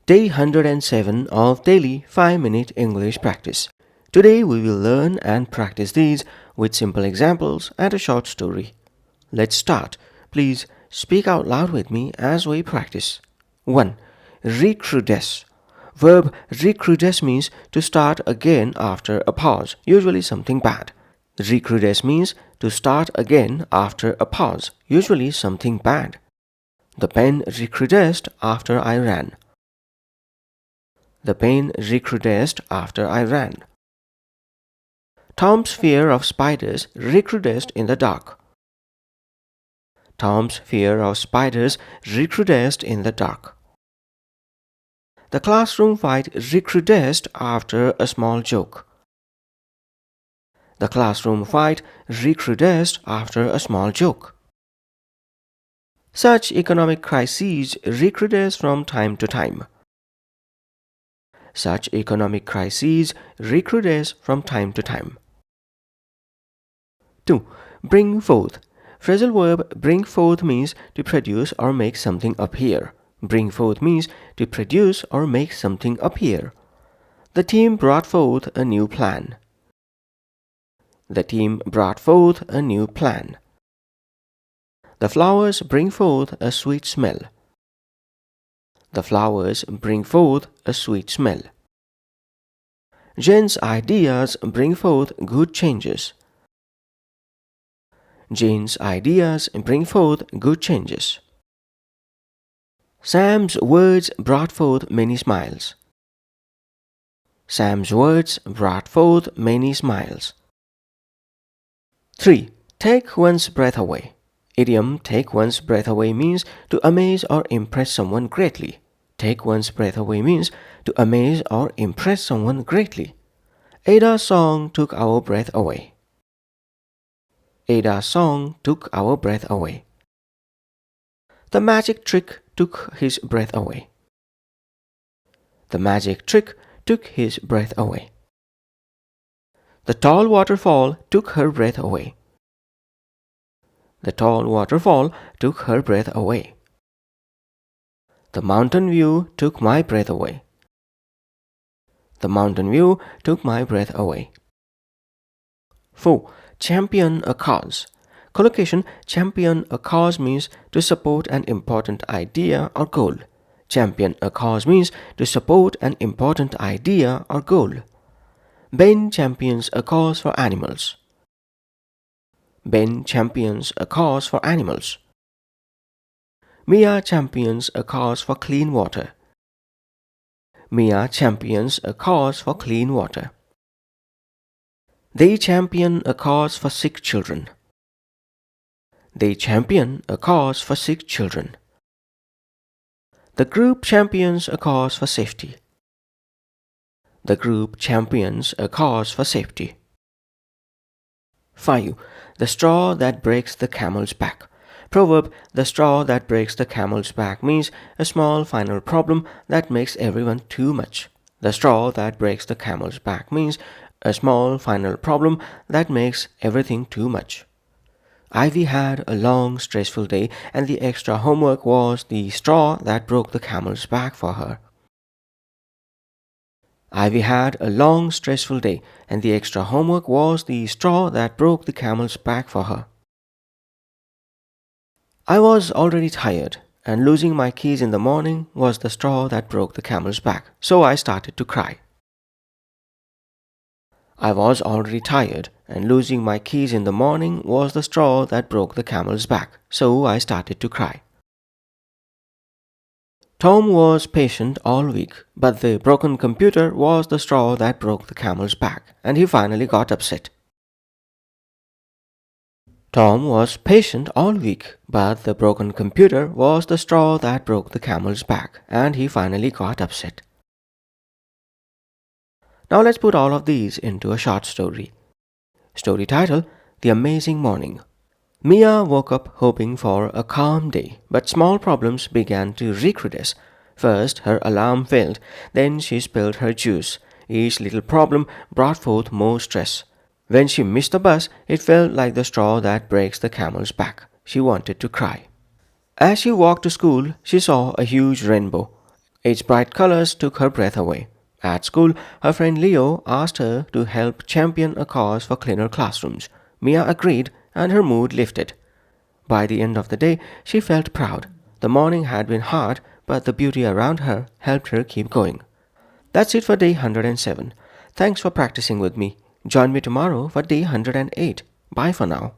Day 107 of daily 5-minute English practice. Today we will learn and practice these with simple examples and a short story. Let's start. Please speak out loud with me as we practice. 1. Recrudesce. Verb recrudesce means to start again after a pause, usually something bad. Recrudesce means to start again after a pause, usually something bad. The pen recrudesced after I ran. The pain recrudesced after I ran. Tom's fear of spiders recrudesced in the dark. Tom's fear of spiders recrudesced in the dark. The classroom fight recrudesced after a small joke. The classroom fight recrudesced after a small joke. Such economic crises recrudesce from time to time. Such economic crises recrudesce from time to time. 2. Bring forth. Phrasal verb bring forth means to produce or make something appear. Bring forth means to produce or make something appear. The team brought forth a new plan. The team brought forth a new plan. The flowers bring forth a sweet smell. The flowers bring forth a sweet smell. Jane's ideas bring forth good changes. Jane's ideas bring forth good changes. Sam's words brought forth many smiles. Sam's words brought forth many smiles. 3. Take one's breath away. Idiom take one's breath away means to amaze or impress someone greatly. Take one's breath away means to amaze or impress someone greatly. Ada's song took our breath away. Ada's song took our breath away. The magic trick took his breath away. The magic trick took his breath away. The tall waterfall took her breath away. The tall waterfall took her breath away. The mountain view took my breath away. The mountain view took my breath away. 4. Champion a cause. Collocation champion a cause means to support an important idea or goal. Champion a cause means to support an important idea or goal. Ben champions a cause for animals. Ben champions a cause for animals. Mia champions a cause for clean water. Mia champions a cause for clean water. They champion a cause for sick children. They champion a cause for sick children. The group champions a cause for safety. The group champions a cause for safety. 5. The straw that breaks the camel's back. Proverb, the straw that breaks the camel's back means a small final problem that makes everyone too much. The straw that breaks the camel's back means a small final problem that makes everything too much. Ivy had a long, stressful day, and the extra homework was the straw that broke the camel's back for her. Ivy had a long, stressful day, and the extra homework was the straw that broke the camel's back for her. I was already tired, and losing my keys in the morning was the straw that broke the camel's back, so I started to cry. I was already tired, and losing my keys in the morning was the straw that broke the camel's back, so I started to cry. Tom was patient all week, but the broken computer was the straw that broke the camel's back, and he finally got upset. Tom was patient all week, but the broken computer was the straw that broke the camel's back, and he finally got upset. Now let's put all of these into a short story. Story title: The Amazing Morning. Mia woke up hoping for a calm day, but small problems began to recrudesce. First, her alarm failed, then she spilled her juice. Each little problem brought forth more stress. When she missed the bus, it felt like the straw that breaks the camel's back. She wanted to cry. As she walked to school, she saw a huge rainbow. Its bright colors took her breath away. At school, her friend Leo asked her to help champion a cause for cleaner classrooms. Mia agreed, and her mood lifted. By the end of the day, she felt proud. The morning had been hard, but the beauty around her helped her keep going. That's it for day 107. Thanks for practicing with me. Join me tomorrow for day 108. Bye for now.